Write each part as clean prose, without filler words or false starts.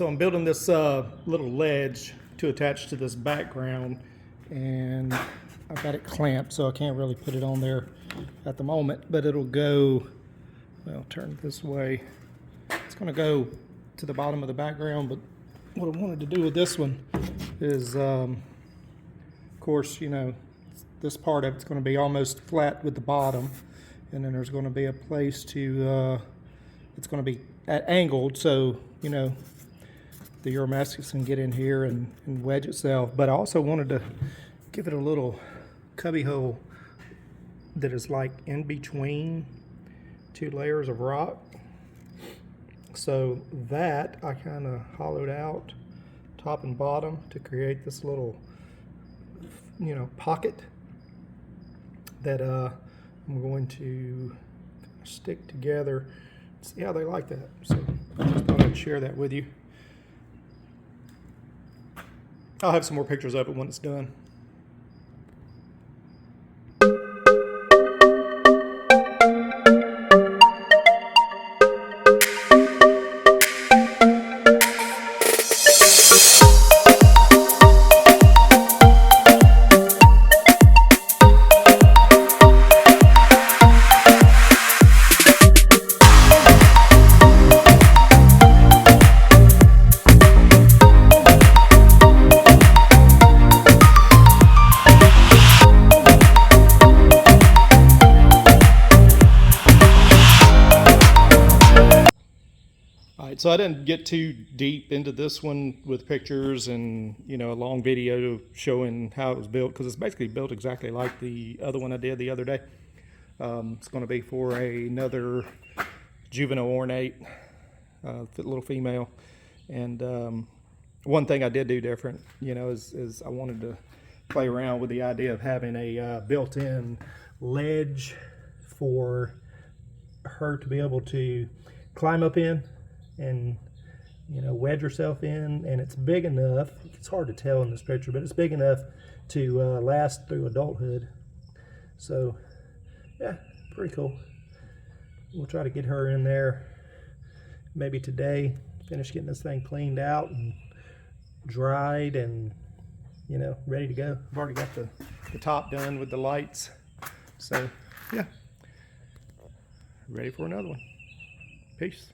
So I'm building this little ledge to attach to this background, and I've got it clamped, so I can't really put it on there at the moment, but it'll go, well, turn it this way. It's going to go to the bottom of the background, but what I wanted to do with this one is, of course, you know, this part of it's going to be almost flat with the bottom, and then there's going to be a place to, it's going to be angled, so, you know, the Euromastix can get in here and wedge itself. But I also wanted to give it a little cubby hole that is like in between two layers of rock. So that I kind of hollowed out top and bottom to create this little, you know, pocket that I'm going to stick together. See how they like that. So I just thought I'd share that with you. I'll have some more pictures of it when it's done. So I didn't get too deep into this one with pictures and, you know, a long video showing how it was built, because it's basically built exactly like the other one I did the other day. It's going to be for another juvenile ornate, little female. And one thing I did do different, you know, is I wanted to play around with the idea of having a built-in ledge for her to be able to climb up in and, you know, wedge herself in. And it's big enough, it's hard to tell in this picture, but it's big enough to last through adulthood. So yeah, pretty cool. We'll try to get her in there maybe today, finish getting this thing cleaned out and dried and, you know, ready to go. I've already got the top done with the lights, so yeah, ready for another one. Peace.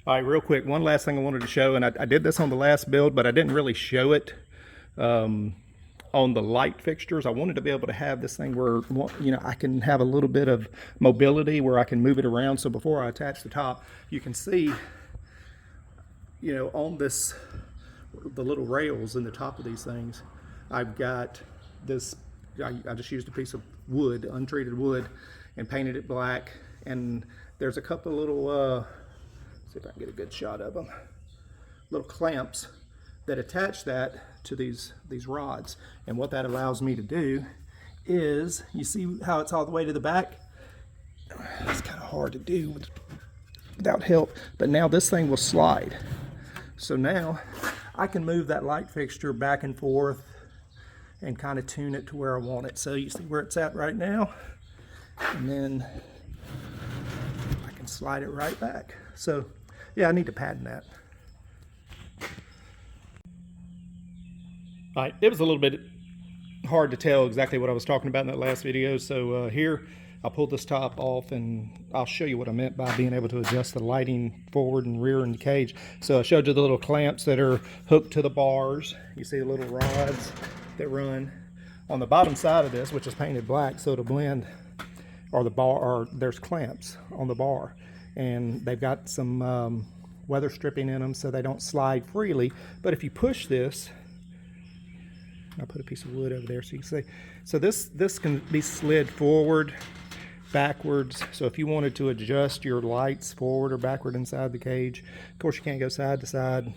All right, real quick, one last thing I wanted to show, and I did this on the last build, but I didn't really show it on the light fixtures. I wanted to be able to have this thing where, you know, I can have a little bit of mobility where I can move it around. So before I attach the top, you can see, you know, on this, the little rails in the top of these things, I've got this, I just used a piece of wood, untreated wood, and painted it black. And there's a couple little, see if I can get a good shot of them, little clamps that attach that to these rods. And what that allows me to do is, you see how it's all the way to the back? It's kind of hard to do without help, but now this thing will slide. So now I can move that light fixture back and forth and kind of tune it to where I want it. So you see where it's at right now, and then I can slide it right back. So yeah, I need to patent that. All right, it was a little bit hard to tell exactly what I was talking about in that last video. So here, I'll pull this top off and I'll show you what I meant by being able to adjust the lighting forward and rear in the cage. So I showed you the little clamps that are hooked to the bars. You see the little rods that run on the bottom side of this, which is painted black, so it'll blend, or the bar, or there's clamps on the bar. And they've got some weather stripping in them so they don't slide freely. But if you push this, I'll put a piece of wood over there so you can see. So this can be slid forward, backwards. So if you wanted to adjust your lights forward or backward inside the cage, of course you can't go side to side.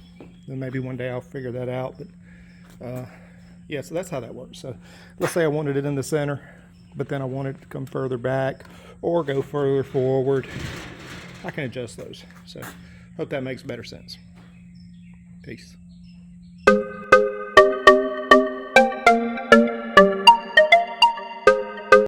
Then maybe one day I'll figure that out. But yeah, so that's how that works. So let's say I wanted it in the center, but then I want it to come further back or go further forward. I can adjust those. So hope that makes better sense. Peace.